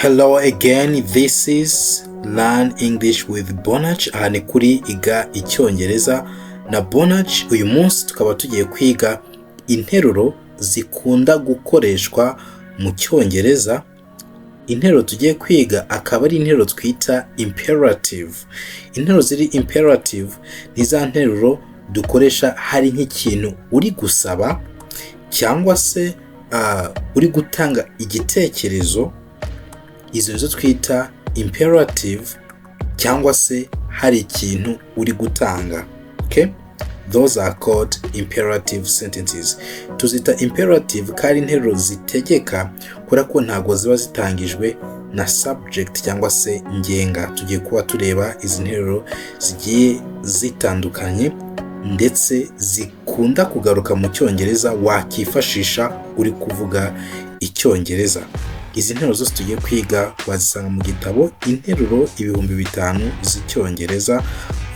Hello again, this is Learn English with Boanerge. Aha ni kuri IGA Icyongereza na Boanerge. Uyu munsi tukaba tugiye kwiga interuro zikunda gukoreshwa mu Cyongereza. Interuro tugiye kwiga akaba ari interuro twita imperative. Interuro ziri imperative ni za interuro dukoresha hari nk'ikintu uri gusaba cyangwa se uri gutanga igitekerezo. Izo nizo twita imperative cyangwa se hari ikintu uri gutanga. Okay? Those are called imperative sentences. Tuzita imperative kari interuro zitegeka kubera ko ntago ziba zitangijwe na subject cyangwa se ngenga. Tugiye kuba tureba izi interuro zigiye zitandukanye ndetse zikunda kugaruka mu Cyongereza wakifashisha uri kuvuga Icyongereza. Izi nteruro zose tugiye kwiga wazisanga mu gitabo Interuro 5000 z'Icyongereza.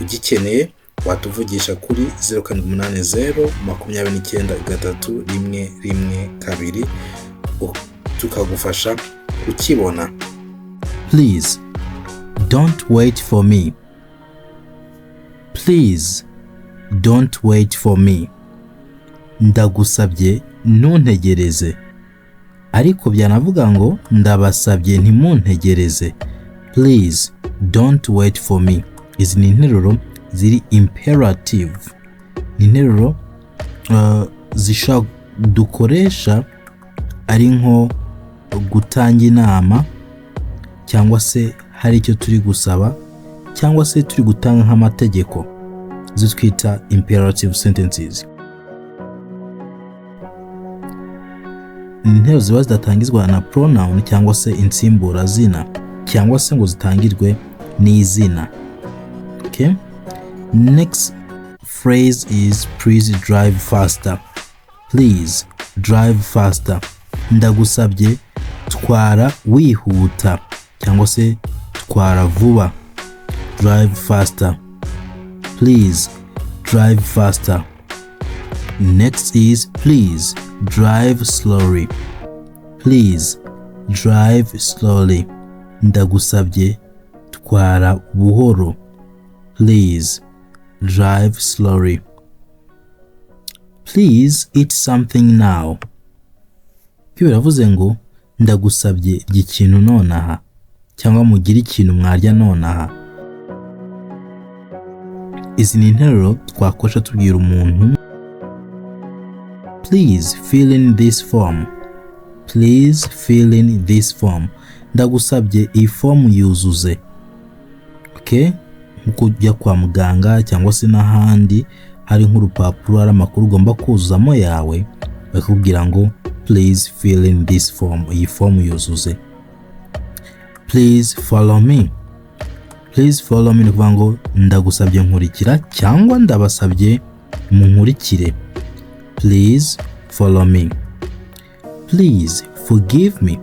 Ugikeneye watuvugisha kuri 0780293112 tukagufasha kukibona. Please don't wait for me. Please don't wait for me. Ndagusabye ntuntegereze. Ariko byanavuga ngo ndabasabye ntimuntegereze. Please don't wait for me. Izi ni interuro ziri imperative. Ni interuro zishobora dukoresha ari nko gutanga inama cyangwa se hari icyo turi gusaba cyangwa se turi gutanga nk'amategeko. Izo twita imperative sentences. Interuro ziba zidatangizwa na pronoun cyangwa se insimbura zina cyangwa se ngo zitangirwe n'izina. Okay? Next phrase is please drive faster. Please drive faster. Ndagusabye twara wihuta cyangwa se twara vuba. Drive faster. Please drive faster. Next is please drive slowly. Please drive slowly. Ndagusabye twara buhoro. Please drive slowly. Please eat something now. Biravuze ngo ndagusabye ikintu nonaha cyangwa mugire ikintu mwarya nonaha. Izi ni interuro twakoresha tubwira umuntu please fill in this form. Please fill in this form. Ndagusabye iyi form yuzuze. Okay? Nkuko ujya kwa muganga cyangwa se n'ahandi hari nk'urupapuro ari amakuru ugomba kuzuzamo yawe bakubwira ngo please fill in this form. Iyi form yuzuze. Please follow me. Please follow me ni kuvuga ngo ndagusabye nkurikira cyangwa ndabasabye munkurikire. Please follow me. Please forgive me.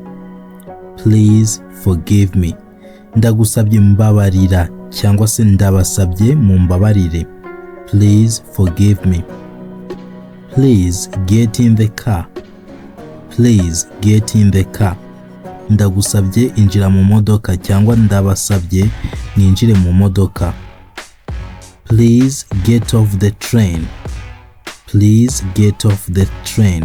Please forgive me. Ndagusabye mbabarira cyangwa se ndabasabye mumbabarire. Please forgive me. Please get in the car. Please get in the car. Ndagusabye injira mu modoka cyangwa ndabasabye ninjire mu modoka. Please get off the train. Please get off the train.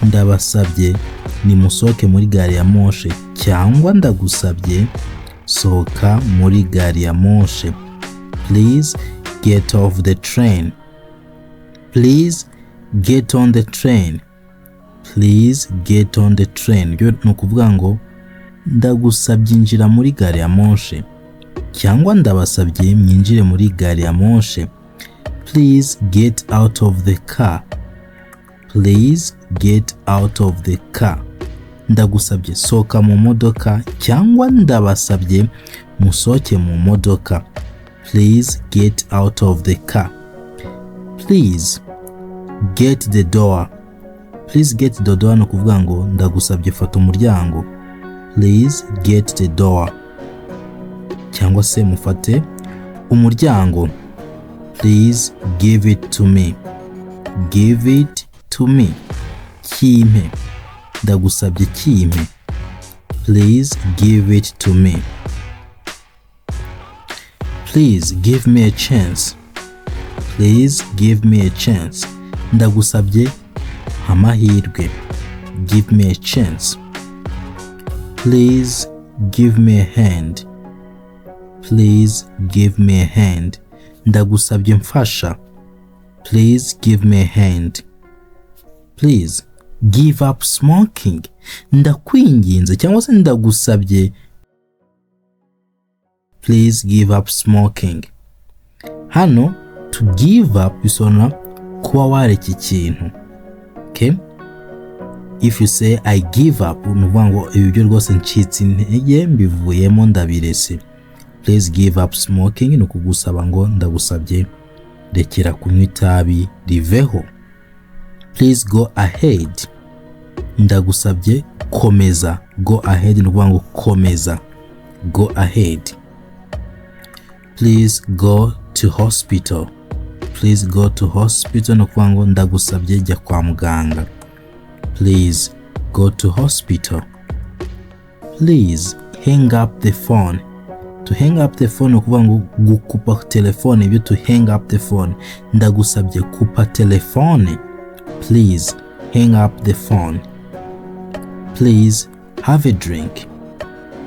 Ndabasabye nimusohoke muri gari ya moshe cyangwa ndagusabye sohoka muri gari ya moshe. Please get off the train. Please get on the train. Please get on the train. Byo no kuvuga ngo ndagusabye injira muri gari ya moshe cyangwa ndabasabye mwinjire muri gari ya moshe. Please get out of the car. Please get out of the car. Ndagusabye soka mu modoka cyangwa ndabasabye musoke mu modoka. Please get out of the car. Please get the door. Please get the door no kuvuga ngo ndagusabye fata umuryango. Please get the door. cyangwa se mufate umuryango. Please give it to me. Give it to me. Kimpe. Ndagusabye kimpe. Please give it to me. Please give me a chance. Please give me a chance. Ndagusabye amahirwe. Give me a chance. Please give me a hand. Please give me a hand. Ndagusabye mfasha. Please give me a hand. Please give up smoking. Ndakwinginze cyangwa se ndagusabye. Please give up smoking. Hano to give up bisobanura kuba wareka ikintu. Okay? If you say I give up, nuvuga ngo ibyo rwose ncitse intege mbivuyemo ndabirese. Please give up smoking ni kugusaba ngo ndagusabye rekera kunywa itabi riveho. Please go ahead. Ndagusabye komeza. Go ahead ni ukuvuga ngo komeza. Go ahead. Please go to hospital. Please go to hospital ni ukuvuga ngo ndagusabye jya kwa muganga. Please go to hospital. Please hang up the phone. To hang up the phone ni ukuvuga ngo gukupa telefone. Ibyo to hang up the phone. Ndagusabye kupa telefone. Please hang up the phone. Please have a drink.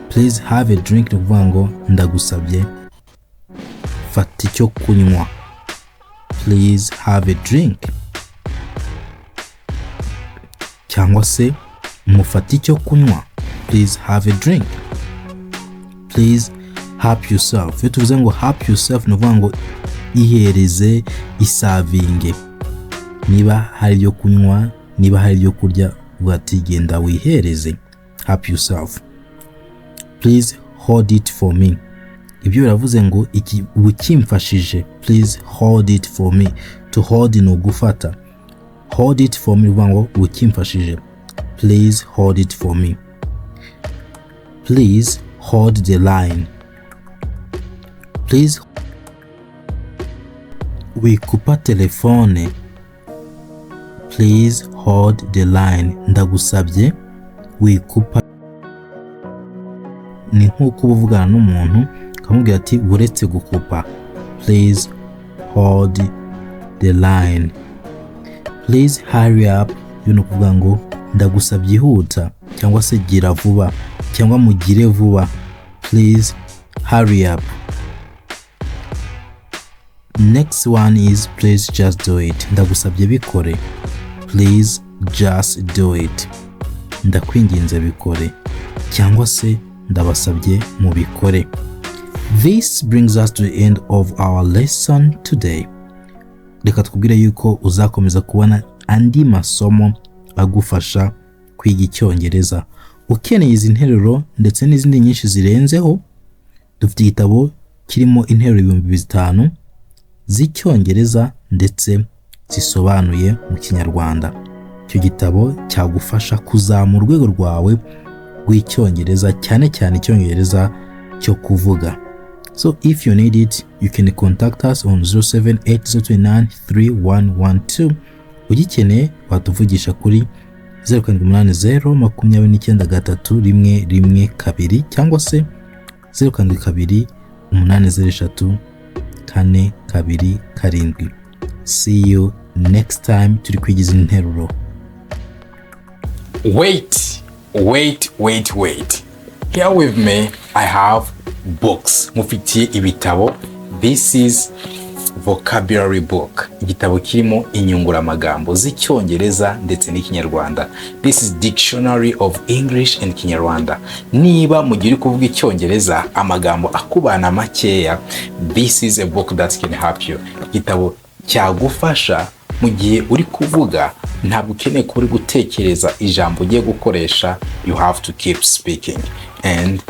Please have a drink ni ukuvuga ngo ndagusabye fata icyo kunywa. Please have a drink. Cyangwa se mufata icyo kunywa. Please have a drink. Please help yourself. Iyo tuvuze ngo help yourself ni ukuvuga ngo ihereze, isavinge. Niba hari ibyo kunywa, niba hari ibyo kurya, uvuga ati genda wihereze. Help yourself. Please hold it for me. Ibyo biravuze ngo iki ukimfashije. Please hold it for me. To hold ni ugufata. Hold it for me uvuga ngo ukimfashije. Please hold it for me. Please hold the line. Please wikupa telefone. Please hold the line. Ndagusabye wikupa. Ni nkuko uvugana n'umuntu ukamubwira ati uretse gukupa. Please hold the line. Please hurry up. Yo no kuvuga ngo ndagusabye ihuta cyangwa se gira vuba cyangwa mugire vuba. Please hurry up. Next one is please just do it. Ndagusabye bikore. Please just do it. Ndakwinginze bikore cyangwa se ndabasabye mubikore. This brings us to the end of our lesson today. Reka tukubwire yuko uzakomeza kubona andi masomo agufasha kwiga icyongereza. Ukeneye izi nteruro ndetse n'izindi nyinshi zirenzeho, dufite igitabo kirimo interuro 5000 z'icyongereza ndetse zisobanuye mu Kinyarwanda. Icyo gitabo cyagufasha kuzamura urwego rwawe rw'icyongereza, cyane cyane icyongereza cyo kuvuga. So if you need it, you can contact us on 0780293112. Ugikeneye watuvugisha kuri 0780293112 cyangwa se 0728034227. See you next time turi kwigiza interuro. Wait. Here with me I have books. Mufitiye ibitabo. This is vocabulary book. Igitabo kirimo inyunguramagambo z'icyongereza ndetse n'ikinyarwanda. This is dictionary of English and Kinyarwanda. Niba mugiye kuvuga icyongereza amagambo akubana makeya, this is a book that can help you. Igitabo cyagufasha mu gihe uri kuvuga, ntabwo ukeneye kuba uri gutekereza ijambo ugiye gukoresha. You have to keep speaking, and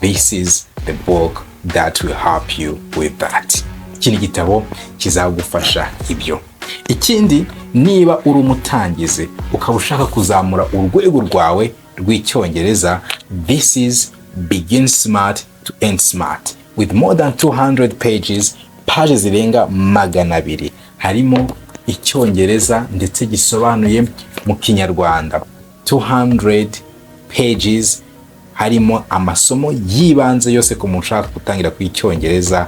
this is the book that will help you with that. Iki gitabo kizagufasha ibyo. Ikindi, niba uri umutangizi ukaba ushaka kuzamura urwego rwawe rw'icyongereza, this is Begin Smart to End Smart. with more than 200 pages, pages zirenga 200. Harimo Icyongereza ndetse gisobanuye mu Kinyarwanda. 200 pages, harimo amasomo yibanze yose ku muntu ushaka gutangira ku Icyongereza,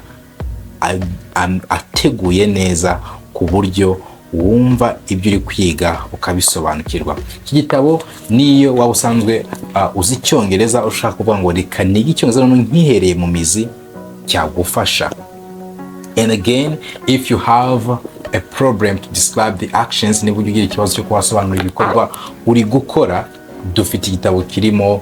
ateguye neza ku buryo wumva ibyo uri kwiga ukabisobanukirwa. Iki gitabo niyo waba usanzwe uzi Icyongereza ushaka kuvuga ngo reka nige Icyongereza none nkihereye mu mizi, cyagufasha. And again, if you have a problem to describe the actions, niba ugira ikibazo cyo kubasobanurira ibikorwa uri gukora, dufite igitabo kirimo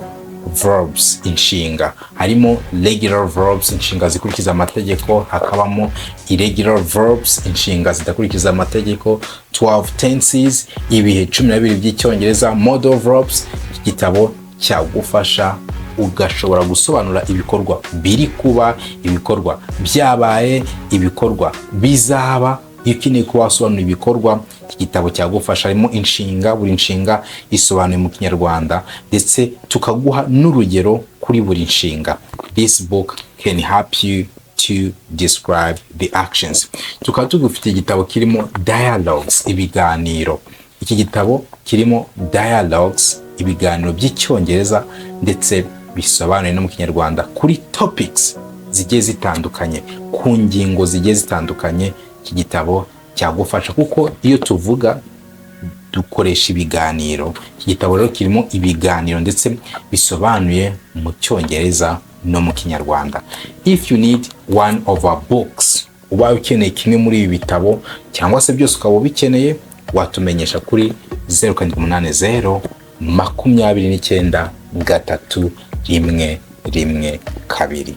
verbs, inshinga. Harimo regular verbs, inshinga zikurikiza amategeko, hakabamo irregular verbs, inshinga zidakurikiza amategeko, 12 tenses, ibihe 12 by'Icyongereza, modal verbs. Iki gitabo cyagufasha ugashobora gusobanura ibikorwa biri kuba, ibikorwa byabaye, ibikorwa bizaba. Iyo ukeneye kubasobanura ibikorwa, iki gitabo cyagufasha. Harimo inshinga, buri nshinga isobanuye mu Kinyarwanda, ndetse tukaguha n'urugero kuri buri nshinga. This book can help you to describe the actions. Tukaba tugufite igitabo kirimo dialogues, ibiganiro. Iki gitabo kirimo dialogues, ibiganiro by'Icyongereza ndetse bisobanuye no mu Kinyarwanda kuri topics zigiye zitandukanye, ku ngingo zigiye zitandukanye. Iki gitabo cyagufasha kuko iyo tuvuga dukoresha ibiganiro. Iki gitabo rero kirimo ibiganiro ndetse bisobanuye mu Cyongereza no mu Kinyarwanda. If you need one of our books, ubaye ukeneye kimwe muri ibi bitabo cyangwa se byose ukaba ubikeneye, watumenyesha kuri 0780 29 3 1 1 2.